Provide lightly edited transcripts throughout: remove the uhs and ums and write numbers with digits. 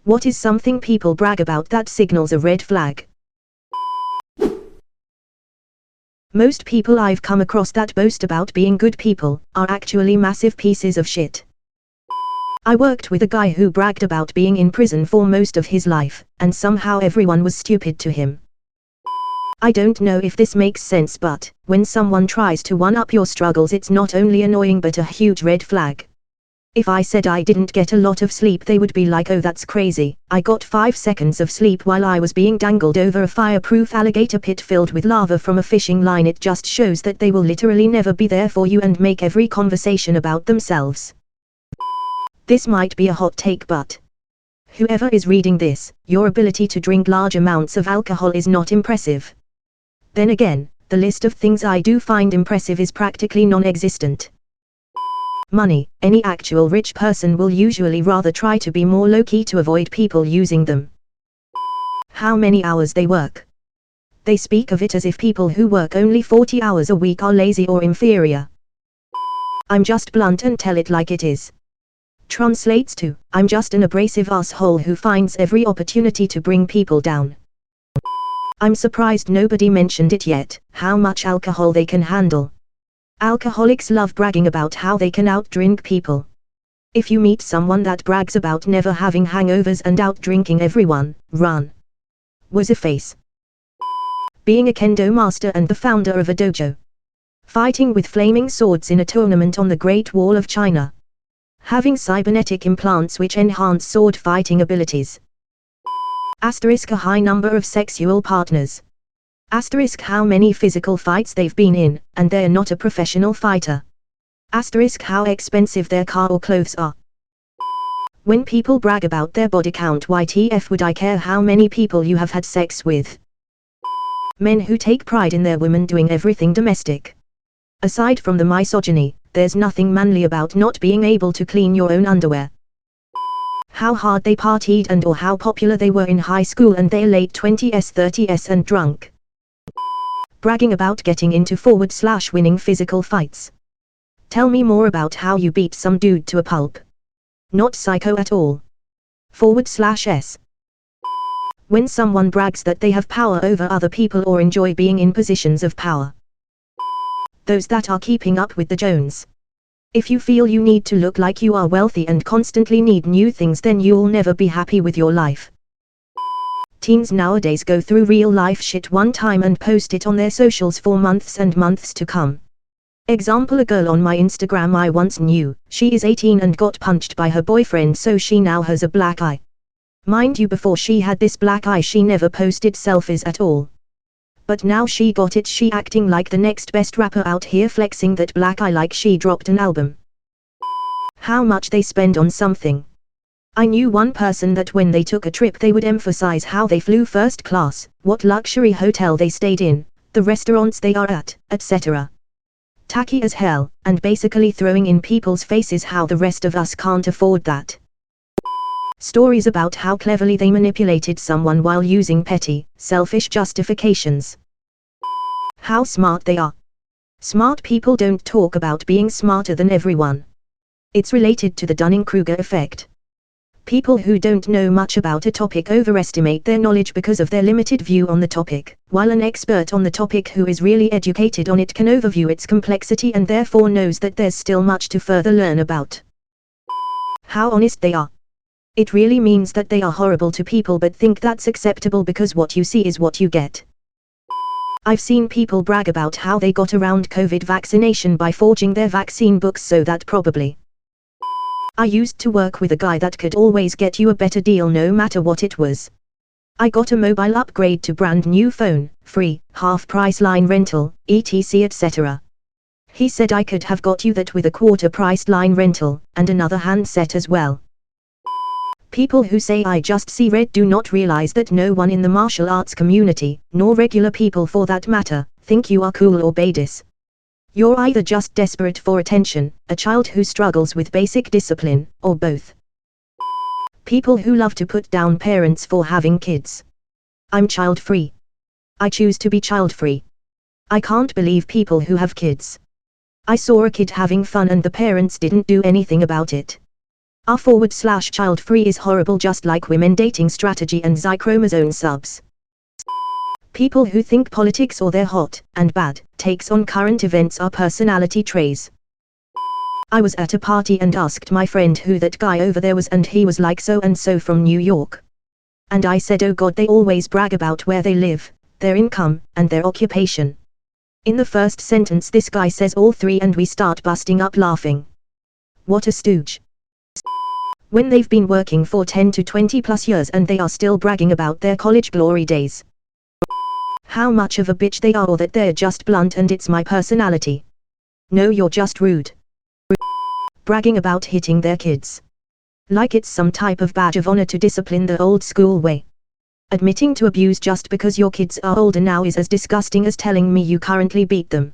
What is something people brag about that signals a red flag? Most people I've come across that boast about being good people are actually massive pieces of shit. I worked with a guy who bragged about being in prison for most of his life, and somehow everyone was stupid to him. I don't know if this makes sense, but when someone tries to one-up your struggles, it's not only annoying but a huge red flag. If I said I didn't get a lot of sleep, they would be like, oh, that's crazy. I got 5 seconds of sleep while I was being dangled over a fireproof alligator pit filled with lava from a fishing line. It just shows that they will literally never be there for you and make every conversation about themselves. This might be a hot take, but whoever is reading this, your ability to drink large amounts of alcohol is not impressive. Then again, the list of things I do find impressive is practically non-existent. Money. Any actual rich person will usually rather try to be more low-key to avoid people using them. How many hours they work. They speak of it as if people who work only 40 hours a week are lazy or inferior. I'm just blunt and tell it like it is. Translates to, I'm just an abrasive asshole who finds every opportunity to bring people down. I'm surprised nobody mentioned it yet, how much alcohol they can handle. Alcoholics love bragging about how they can outdrink people. If you meet someone that brags about never having hangovers and outdrinking everyone, run. Was a face. Being a kendo master and the founder of a dojo. Fighting with flaming swords in a tournament on the Great Wall of China. Having cybernetic implants which enhance sword fighting abilities. Asterisk a high number of sexual partners. Asterisk how many physical fights they've been in, and they're not a professional fighter. Asterisk how expensive their car or clothes are. When people brag about their body count, YTF would I care how many people you have had sex with? Men who take pride in their women doing everything domestic. Aside from the misogyny, there's nothing manly about not being able to clean your own underwear. How hard they partied and or how popular they were in high school and their late 20s 30s and drunk. Bragging about getting into / winning physical fights. Tell me more about how you beat some dude to a pulp. Not psycho at all. / When someone brags that they have power over other people or enjoy being in positions of power. Those that are keeping up with the Jones. If you feel you need to look like you are wealthy and constantly need new things, then you'll never be happy with your life. Teens nowadays go through real life shit one time and post it on their socials for months and months to come. Example: a girl on my Instagram I once knew, she is 18 and got punched by her boyfriend, so she now has a black eye. Mind you, before she had this black eye she never posted selfies at all. But now she got it, she acting like the next best rapper out here, flexing that black eye like she dropped an album. How much they spend on something. I knew one person that when they took a trip they would emphasize how they flew first class, what luxury hotel they stayed in, the restaurants they are at, etc. Tacky as hell, and basically throwing in people's faces how the rest of us can't afford that. Stories about how cleverly they manipulated someone while using petty, selfish justifications. How smart they are. Smart people don't talk about being smarter than everyone. It's related to the Dunning-Kruger effect. People who don't know much about a topic overestimate their knowledge because of their limited view on the topic, while an expert on the topic who is really educated on it can overview its complexity and therefore knows that there's still much to further learn about. How honest they are. It really means that they are horrible to people but think that's acceptable because what you see is what you get. I've seen people brag about how they got around COVID vaccination by forging their vaccine books, so that probably. I used to work with a guy that could always get you a better deal no matter what it was. I got a mobile upgrade to brand new phone, free, half price line rental, etc etc. He said I could have got you that with a quarter priced line rental, and another handset as well. People who say I just see red do not realize that no one in the martial arts community, nor regular people for that matter, think you are cool or badass. You're either just desperate for attention, a child who struggles with basic discipline, or both. People who love to put down parents for having kids. I'm child-free. I choose to be child-free. I can't believe people who have kids. I saw a kid having fun and the parents didn't do anything about it. r/child-free is horrible, just like women dating strategy and Y-chromosome subs. People who think politics or their hot and bad takes on current events are personality traits. I was at a party and asked my friend who that guy over there was, and he was like so and so from New York. And I said, oh God, they always brag about where they live, their income, and their occupation. In the first sentence this guy says all three and we start busting up laughing. What a stooge. When they've been working for 10 to 20 plus years and they are still bragging about their college glory days. How much of a bitch they are, or that they're just blunt and it's my personality. No, you're just rude. Bragging about hitting their kids. Like it's some type of badge of honor to discipline the old school way. Admitting to abuse just because your kids are older now is as disgusting as telling me you currently beat them.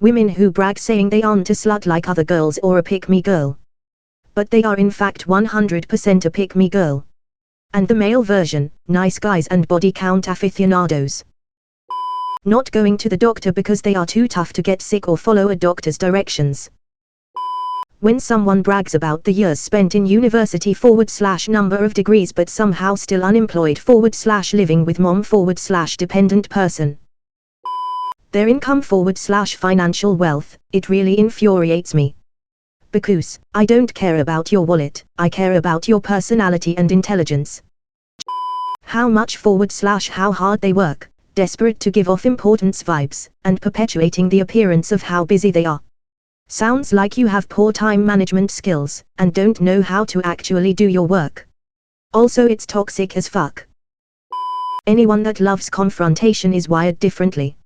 Women who brag saying they aren't a slut like other girls or a pick-me girl. But they are in fact 100% a pick-me girl. And the male version, nice guys and body count aficionados. Not going to the doctor because they are too tough to get sick or follow a doctor's directions. When someone brags about the years spent in university / number of degrees but somehow still unemployed / living with mom / dependent person. Their income / financial wealth, it really infuriates me. Because I don't care about your wallet, I care about your personality and intelligence. How much / how hard they work, desperate to give off importance vibes, and perpetuating the appearance of how busy they are. Sounds like you have poor time management skills, and don't know how to actually do your work. Also, it's toxic as fuck. Anyone that loves confrontation is wired differently.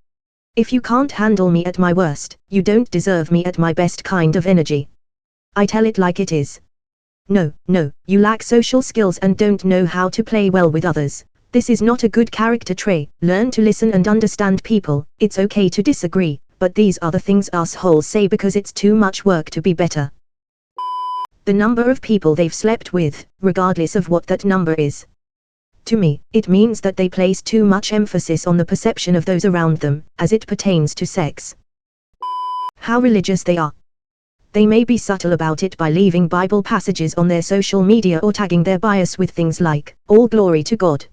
If you can't handle me at my worst, you don't deserve me at my best kind of energy. I tell it like it is. No, you lack social skills and don't know how to play well with others. This is not a good character trait. Learn to listen and understand people. It's okay to disagree, but these are the things assholes say because it's too much work to be better. The number of people they've slept with, regardless of what that number is. To me, it means that they place too much emphasis on the perception of those around them, as it pertains to sex. How religious they are. They may be subtle about it by leaving Bible passages on their social media or tagging their bias with things like, all glory to God.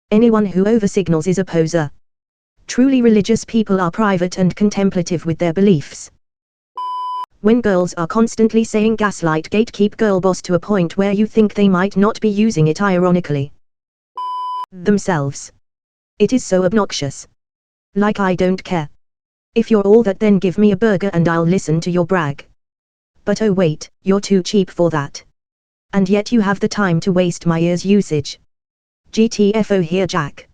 Anyone who oversignals is a poser. Truly religious people are private and contemplative with their beliefs. When girls are constantly saying gaslight gatekeep girl boss to a point where you think they might not be using it ironically themselves. It is so obnoxious. Like I don't care. If you're all that, then give me a burger and I'll listen to your brag. But oh wait, you're too cheap for that. And yet you have the time to waste my ear's usage. GTFO here Jack.